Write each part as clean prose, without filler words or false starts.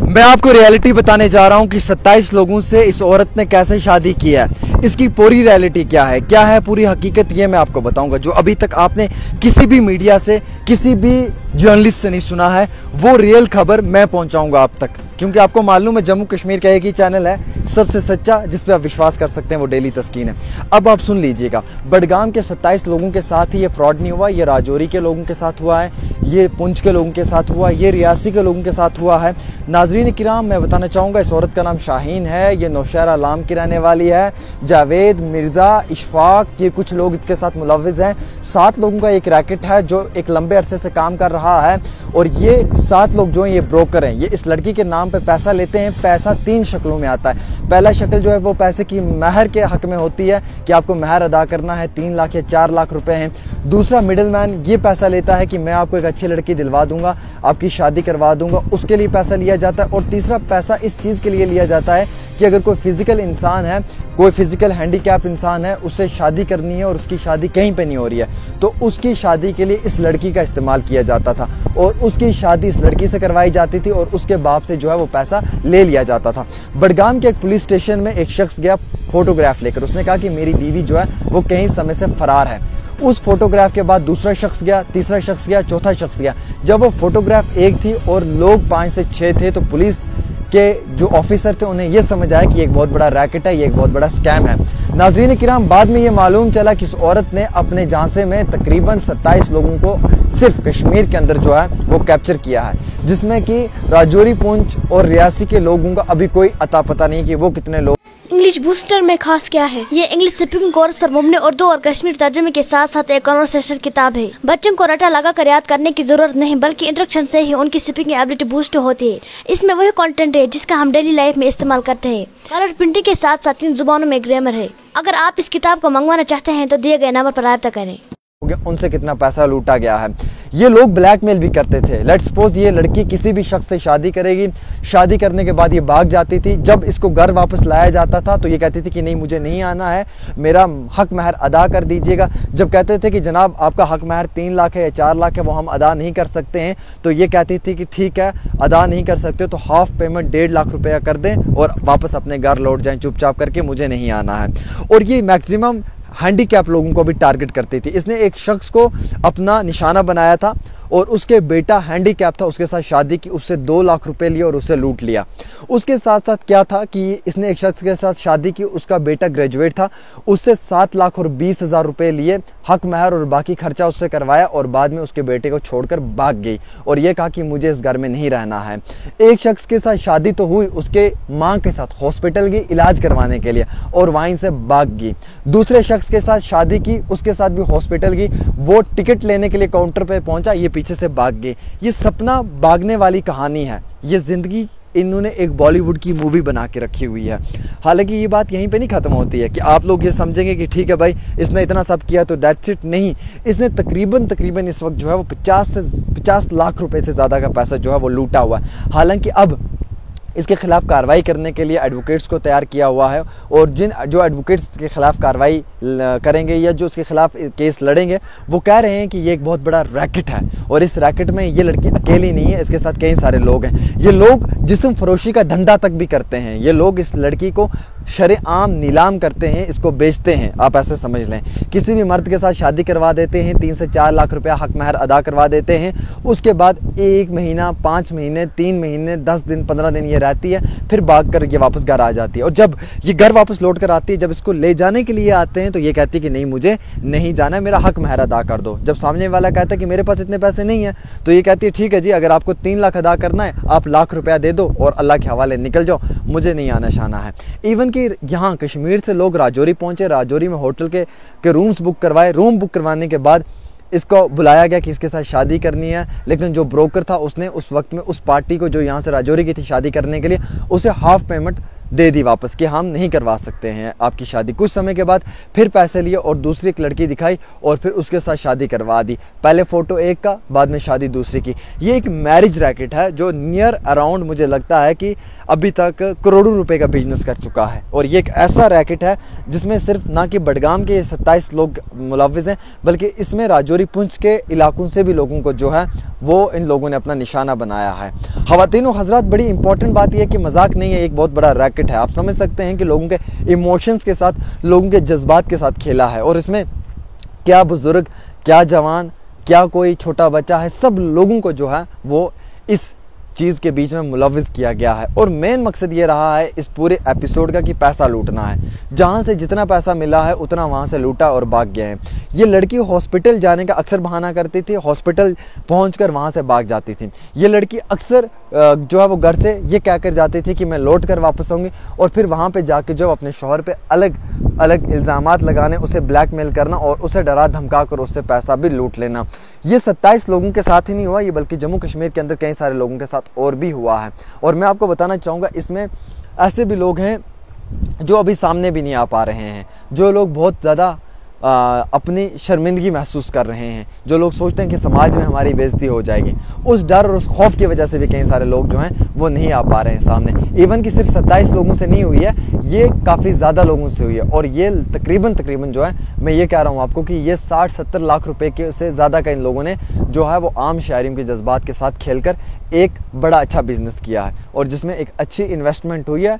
मैं आपको रियलिटी बताने जा रहा हूं कि 27 लोगों से इस औरत ने कैसे शादी की है। इसकी पूरी रियलिटी क्या है पूरी हकीकत, ये मैं आपको बताऊंगा। जो अभी तक आपने किसी भी मीडिया से, किसी भी जर्नलिस्ट से नहीं सुना है, वो रियल खबर मैं पहुंचाऊंगा आप तक। क्योंकि आपको मालूम है जम्मू कश्मीर का एक ही चैनल है सबसे सच्चा, जिस पे आप विश्वास कर सकते हैं, वो डेली तस्कीन है। अब आप सुन लीजिएगा, बडगाम के 27 लोगों के साथ ही ये फ्रॉड नहीं हुआ, ये राजौरी के लोगों के साथ हुआ है, ये पुंछ के लोगों के साथ हुआ, ये रियासी के लोगों के साथ हुआ है। नाजरीन किराम, मैं बताना चाहूँगा, इस औरत का नाम शाहीन है, ये नौशहरा आलाम की रहने वाली है। जावेद, मिर्ज़ा, इशफाक, ये कुछ लोग इसके साथ मुलव्विज़ हैं। 7 लोगों का एक रैकेट है जो एक लंबे अरसे से काम कर रहा है, और ये 7 लोग जो हैं ये ब्रोकर हैं। ये इस लड़की के नाम पे पैसा लेते हैं। पैसा 3 शक्लों में आता है। पहला शक्ल जो है वो पैसे की महर के हक में होती है कि आपको महर अदा करना है, 3 लाख या 4 लाख रुपए हैं। दूसरा मिडिल मैन ये पैसा लेता है कि मैं आपको एक अच्छी लड़की दिलवा दूंगा, आपकी शादी करवा दूंगा, उसके लिए पैसा लिया जाता है। और तीसरा पैसा इस चीज़ के लिए लिया जाता है कि अगर कोई फिजिकल इंसान है, कोई फिजिकल हैंडीकैप इंसान है, उससे शादी करनी है और उसकी शादी कहीं पे नहीं हो रही है, तो उसकी शादी के लिए इस लड़की का इस्तेमाल किया जाता था, और उसकी शादी इस लड़की से करवाई जाती थी, और उसके बाप से जो है वो पैसा ले लिया जाता था। बडगाम के एक पुलिस स्टेशन में एक शख्स गया फोटोग्राफ लेकर। उसने कहा कि मेरी बीवी जो है वो कहीं समय से फरार है। उस फोटोग्राफ के बाद दूसरा शख्स गया, तीसरा शख्स गया, चौथा शख्स गया। जब वो फोटोग्राफ एक थी और लोग 5 से 6 थे, तो पुलिस के जो ऑफिसर थे उन्हें यह समझ आया कि एक बहुत बड़ा रैकेट है, ये एक बहुत बड़ा स्कैम है। नाजरीन किराम, बाद में ये मालूम चला कि इस औरत ने अपने झांसे में तकरीबन 27 लोगों को सिर्फ कश्मीर के अंदर जो है वो कैप्चर किया है, जिसमें कि राजौरी, पुंछ और रियासी के लोगों का अभी कोई अता पता नहीं कि वो कितने लोग। इंग्लिश बूस्टर में खास क्या है? ये इंग्लिश स्पीकिंग कोर्स पर मुबनी उर्दू और कश्मीर तर्जुमे के साथ साथ एक कन्वर्सेशन किताब है। बच्चों को रटा लगा कर याद करने की जरूरत नहीं, बल्कि इंस्ट्रक्शन से ही उनकी स्पीकिंग एबिलिटी बूस्ट होती है। इसमें वही कंटेंट है जिसका हम डेली लाइफ में इस्तेमाल करते हैं। कलर प्रिंटिंग के साथ साथ 3 जुबानों में ग्रामर है। अगर आप इस किताब को मंगवाना चाहते हैं तो दिए गए नंबर पर राब्ता करें। उनसे कितना पैसा लूटा गया है। ये लोग ब्लैकमेल भी करते थे। लेट्स सपोज ये लड़की किसी भी शख्स से शादी करेगी, शादी करने के बाद ये भाग जाती थी। जब इसको घर वापस लाया जाता था तो ये कहती थी कि नहीं, मुझे नहीं आना है, मेरा हक महर अदा कर दीजिएगा। जब कहते थे कि जनाब आपका हक महर 3 लाख है या 4 लाख है, वो हम अदा नहीं कर सकते हैं, तो ये कहती थी कि ठीक है, अदा नहीं कर सकते तो हाफ पेमेंट 1.5 लाख रुपया कर दें और वापस अपने घर लौट जाएं चुपचाप करके, मुझे नहीं आना है। और ये मैक्सिमम हैंडीकैप लोगों को भी टारगेट करती थी। इसने एक शख्स को अपना निशाना बनाया था और उसके बेटा हैंडीकैप था, उसके साथ शादी की, उससे 2 लाख रुपए लिए और उसे लूट लिया। उसके साथ साथ क्या था कि इसने एक शख्स के साथ शादी की, उसका बेटा ग्रेजुएट था, उससे 7 लाख और 20 हज़ार रुपये लिए, हक महर और बाकी खर्चा उससे करवाया, और बाद में उसके बेटे को छोड़कर भाग गई और ये कहा कि मुझे इस घर में नहीं रहना है। एक शख्स के साथ शादी तो हुई, उसके माँ के साथ हॉस्पिटल गई इलाज करवाने के लिए और वहीं से भाग गई। दूसरे शख्स के साथ शादी की, उसके साथ भी हॉस्पिटल गई, वो टिकट लेने के लिए काउंटर पे पहुंचा, ये पीछे से भाग गए। ये सपना भागने वाली कहानी है। ये जिंदगी इन्होंने एक बॉलीवुड की मूवी बना के रखी हुई है। हालांकि ये बात यहीं पे नहीं ख़त्म होती है कि आप लोग ये समझेंगे कि ठीक है भाई इसने इतना सब किया तो दैट्स इट। नहीं, इसने तकरीबन इस वक्त जो है वो 50 लाख रुपए से ज़्यादा का पैसा जो है वो लूटा हुआ है। हालांकि अब इसके खिलाफ कार्रवाई करने के लिए एडवोकेट्स को तैयार किया हुआ है, और जो एडवोकेट्स के खिलाफ कार्रवाई करेंगे या जो उसके खिलाफ केस लड़ेंगे, वो कह रहे हैं कि ये एक बहुत बड़ा रैकेट है और इस रैकेट में ये लड़की अकेली नहीं है, इसके साथ कई सारे लोग हैं। ये लोग जिस्म फरोशी का धंधा तक भी करते हैं। ये लोग इस लड़की को शरेआम नीलाम करते हैं, इसको बेचते हैं। आप ऐसे समझ लें, किसी भी मर्द के साथ शादी करवा देते हैं, 3 से 4 लाख रुपया हक महर अदा करवा देते हैं। उसके बाद 1 महीना, 5 महीने, 3 महीने, 10 दिन, 15 दिन ये रहती है, फिर भाग कर ये वापस घर आ जाती है। और जब ये घर वापस लौट कर आती है, जब इसको ले जाने के लिए आते हैं तो ये कहती है कि नहीं, मुझे नहीं जाना है, मेरा हक महर अदा कर दो। जब सामने वाला कहता है कि मेरे पास इतने पैसे नहीं है, तो ये कहती है ठीक है जी, अगर आपको 3 लाख अदा करना है, आप लाख रुपया दे दो और अल्लाह के हवाले निकल जाओ, मुझे नहीं आना शाना है। इवन कि यहाँ कश्मीर से लोग राजौरी पहुंचे, राजौरी में होटल के रूम्स बुक करवाए। रूम बुक करवाने के बाद इसको बुलाया गया कि इसके साथ शादी करनी है, लेकिन जो ब्रोकर था उसने उस वक्त में उस पार्टी को जो यहाँ से राजौरी की थी शादी करने के लिए, उसे हाफ पेमेंट दे दी वापस कि हम नहीं करवा सकते हैं आपकी शादी। कुछ समय के बाद फिर पैसे लिए और दूसरी एक लड़की दिखाई और फिर उसके साथ शादी करवा दी। पहले फ़ोटो एक का, बाद में शादी दूसरी की। ये एक मैरिज रैकेट है जो नियर अराउंड मुझे लगता है कि अभी तक करोड़ों रुपए का बिजनेस कर चुका है। और ये एक ऐसा रैकेट है जिसमें सिर्फ ना कि बडगाम के 27 लोग मुलव्विज़ हैं, बल्कि इसमें राजौरी पुंछ के इलाकों से भी लोगों को जो है वो इन लोगों ने अपना निशाना बनाया है। ख़वातीन व हज़रात, बड़ी इंपॉर्टेंट बात यह है कि मजाक नहीं है, एक बहुत बड़ा रैकेट है। आप समझ सकते हैं कि लोगों के इमोशंस के साथ, लोगों के जज्बात के साथ खेला है। और इसमें क्या बुजुर्ग, क्या जवान, क्या कोई छोटा बच्चा है, सब लोगों को जो है वो इस चीज़ के बीच में मुलव्विज़ किया गया है। और मेन मकसद ये रहा है इस पूरे एपिसोड का कि पैसा लूटना है। जहाँ से जितना पैसा मिला है उतना वहाँ से लूटा और भाग गए हैं। ये लड़की हॉस्पिटल जाने का अक्सर बहाना करती थी, हॉस्पिटल पहुंचकर वहाँ से भाग जाती थी। ये लड़की अक्सर जो है वो घर से ये कह कर जाती थी कि मैं लौट कर वापस आऊँगी, और फिर वहाँ पे जाके जो अपने शौहर पे अलग अलग इल्ज़ामात लगाने, उसे ब्लैकमेल करना और उसे डरा धमका कर उससे पैसा भी लूट लेना। ये 27 लोगों के साथ ही नहीं हुआ, ये बल्कि जम्मू कश्मीर के अंदर कई सारे लोगों के साथ और भी हुआ है। और मैं आपको बताना चाहूँगा, इसमें ऐसे भी लोग हैं जो अभी सामने भी नहीं आ पा रहे हैं, जो लोग बहुत ज़्यादा अपनी शर्मिंदगी महसूस कर रहे हैं, जो लोग सोचते हैं कि समाज में हमारी बेइज्जती हो जाएगी। उस डर और उस खौफ की वजह से भी कई सारे लोग जो हैं वो नहीं आ पा रहे हैं सामने। इवन कि सिर्फ 27 लोगों से नहीं हुई है, ये काफ़ी ज़्यादा लोगों से हुई है। और ये तकरीबन जो है, मैं ये कह रहा हूँ आपको कि ये 60-70 लाख रुपए के से ज़्यादा का इन लोगों ने जो है वो आम शहरियों के जज्बात के साथ खेलकर एक बड़ा अच्छा बिजनेस किया है, और जिसमें एक अच्छी इन्वेस्टमेंट हुई है,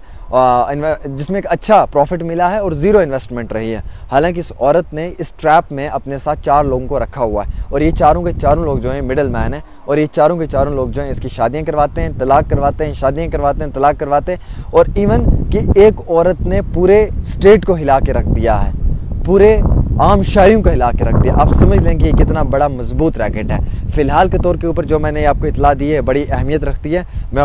जिसमें एक अच्छा प्रॉफिट मिला है और ज़ीरो इन्वेस्टमेंट रही है। हालांकि इस औरत ने इस ट्रैप में अपने साथ 4 लोगों को रखा हुआ है, और ये चारों के चारों लोग जो हैं मिडल मैन हैं, और ये चारों के चारों लोग जो हैं इसकी शादियां करवाते हैं, तलाक करवाते हैं, शादियां करवाते हैं, तलाक करवाते हैं। और इवन कि एक औरत ने पूरे स्टेट को हिला के रख दिया है, पूरे आम शहरियों को हिला के रख दिया। आप समझ लें कि ये कितना बड़ा मजबूत रैकेट है। फ़िलहाल के तौर के ऊपर जो मैंने आपको इतला दी है बड़ी अहमियत रखती है। मैं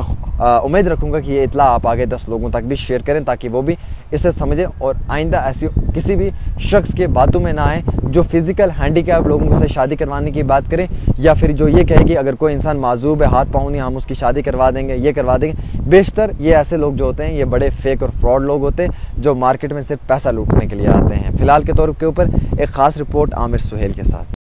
उम्मीद रखूँगा कि ये इतला आप आगे 10 लोगों तक भी शेयर करें, ताकि वो भी इसे समझें और आइंदा ऐसी किसी भी शख्स के बातों में ना आए जो फिज़िकल हैंडीकैप लोगों से शादी करवाने की बात करें, या फिर जो ये कहे कि अगर कोई इंसान माजूब है, हाथ पाँव नहीं, हम उसकी शादी करवा देंगे, ये करवा देंगे। बेशतर ये ऐसे लोग जो होते हैं ये बड़े फेक और फ्रॉड लोग होते हैं जो मार्केट में सिर्फ पैसा लूटने के लिए आते हैं। फ़िलहाल के तौर के ऊपर एक ख़ास रिपोर्ट आमिर सुहेल के साथ।